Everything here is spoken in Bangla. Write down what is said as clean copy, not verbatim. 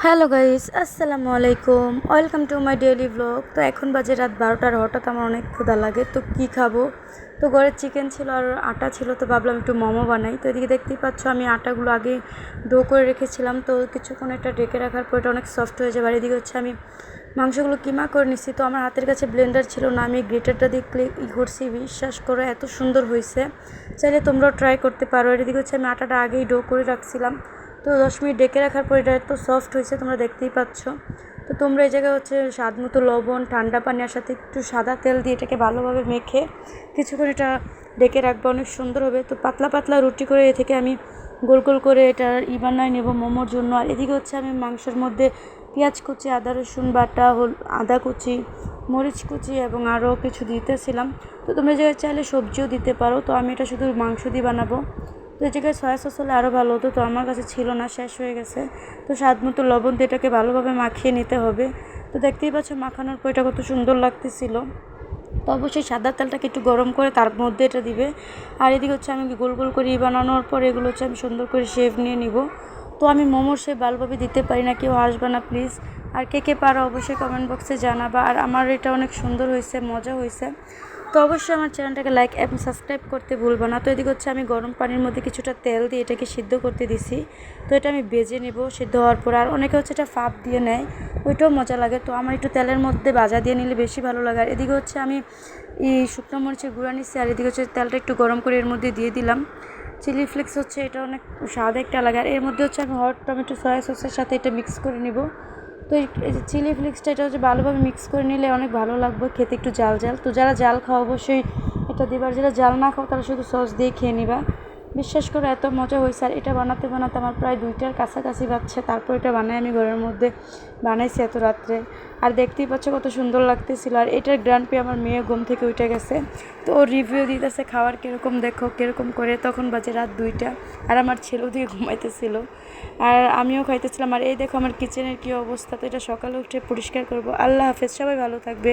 হ্যালো গাইস, আসসালামু আলাইকুম। Welcome to my daily blog. তো এখন বাজে রাত 12টার। হঠাৎ আমার অনেক ক্ষুধা লাগে, তো কি খাবো? তো ঘরে চিকেন ছিল আর আটা ছিল, তো ভাবলাম একটু মোমো বানাই। তো এদিকে দেখতেই পাচ্ছ আমি আটাগুলো আগে ডো করে রেখেছিলাম, তো কিছুক্ষণ এটা ঢেকে রাখার পর এটা অনেক সফট হয়ে যাবে। আর এদিকে হচ্ছে আমি মাংসগুলো কিমা করে নিচ্ছি। তো আমার হাতের কাছে ব্লেন্ডার ছিল না, আমি গ্রেটারটা দিয়ে করছি। বিশ্বাস করে এত সুন্দর হয়েছে, চাইলে তোমরাও ট্রাই করতে পারো। এদিকে হচ্ছে আমি আটাটা আগেই ডো করে রাখছিলাম, তো 10 মিনিট ডেকে রাখার পর এটা এত সফট হয়েছে, তোমরা দেখতেই পাচ্ছ। তো তোমরা এই জায়গায় হচ্ছে স্বাদ মতো লবণ, ঠান্ডা পানি আর সাথে একটু সাদা তেল দিয়ে এটাকে ভালোভাবে মেখে কিছুক্ষণ এটা ডেকে রাখবে, অনেক সুন্দর হবে। তো পাতলা পাতলা রুটি করে এ থেকে আমি গোল গোল করে এটা বানায় নেব মোমোর জন্য। আর এদিকে হচ্ছে আমি মাংসের মধ্যে পেঁয়াজ কুচি, আদা রসুন বাটা, আদা কুচি, মরিচ কুচি এবং আরও কিছু দিতেছিলাম। তো তোমরা যে চাইলে সবজিও দিতে পারো, তো আমি এটা শুধু মাংস দিয়ে বানাবো। তো এই জায়গায় সয়া সস হলে আরও ভালো হতো, তো আমার কাছে ছিল না, শেষ হয়ে গেছে। তো স্বাদ মতো লবণ দিয়ে এটাকে ভালোভাবে মাখিয়ে নিতে হবে। তো দেখতেই পাচ্ছ মাখানোর পর এটা কত সুন্দর লাগতেছিল। তো অবশ্যই সাদা তেলটাকে একটু গরম করে তার মধ্যে এটা দিবে। আর এদিকে হচ্ছে আমি গোল গোল করে বানানোর পর এগুলো হচ্ছে আমি সুন্দর করে শেপ নিয়ে নিব। তো আমি মোমোর শেপ ভালোভাবে দিতে পারি না, কেউ আসবে না প্লিজ। আর কে কে পারো অবশ্যই কমেন্ট বক্সে জানাবা। আর আমার এটা অনেক সুন্দর হয়েছে, মজা হয়েছে। তো অবশ্যই আমার চ্যানেলটাকে লাইক এবং সাবস্ক্রাইব করতে ভুলবো না। তো এদিকে হচ্ছে আমি গরম পানির মধ্যে কিছুটা তেল দিয়ে এটাকে সিদ্ধ করতে দিছি। তো এটা আমি ভেজে নেব সিদ্ধ হওয়ার পর। আর অনেকে হচ্ছে এটা ফাপ দিয়ে নেয়, ওইটাও মজা লাগে। তো আমার একটু তেলের মধ্যে ভাজা দিয়ে নিলে বেশি ভালো লাগে। আর এদিকে হচ্ছে আমি এই শুকনো মরিচের গুঁড়া নিচ্ছি, আর এদিকে হচ্ছে তেলটা একটু গরম করে এর মধ্যে দিয়ে দিলাম চিলি ফ্লেক্স। হচ্ছে এটা অনেক স্বাদ একটা লাগে। আর এর মধ্যে হচ্ছে আমি হট টমেটো সয়া সসের সাথে এটা মিক্স করে নিব। তো এই যে চিলি ফ্লেক্সটা, এটা হচ্ছে ভালোভাবে মিক্স করে নিলে অনেক ভালো লাগবে খেতে, একটু জাল জাল। তো যারা জাল খাও অবশ্যই এটা দিবার, যারা জাল না খাও তারা শুধু সস দিয়ে খেয়ে নিবা। বিশ্বাস করে এত মজা হয়েছে। আর এটা বানাতে বানাতে আমার প্রায় 2টার কাছাকাছি বাজছে, তারপর এটা বানাই আমি ঘরের মধ্যে বানাইছি এত রাত্রে। আর দেখতেই পাচ্ছ কত সুন্দর লাগতেছিল। আর এটার গ্রান্ড পেয়ে আমার মেয়ে ঘুম থেকে উঠে গেছে, তো ওর রিভিউ দিতেছে খাওয়ার কীরকম, দেখো কীরকম করে। তখন বাজে রাত 2টা, আর আমার ছেলেও দিয়ে ঘুমাইতেছিল আর আমিও খাইতেছিলাম। আর এই দেখো আমার কিচেনের কী অবস্থা। তো এটা সকালে উঠে পরিষ্কার করব। আল্লাহ হাফেজ, সবাই ভালো থাকবে।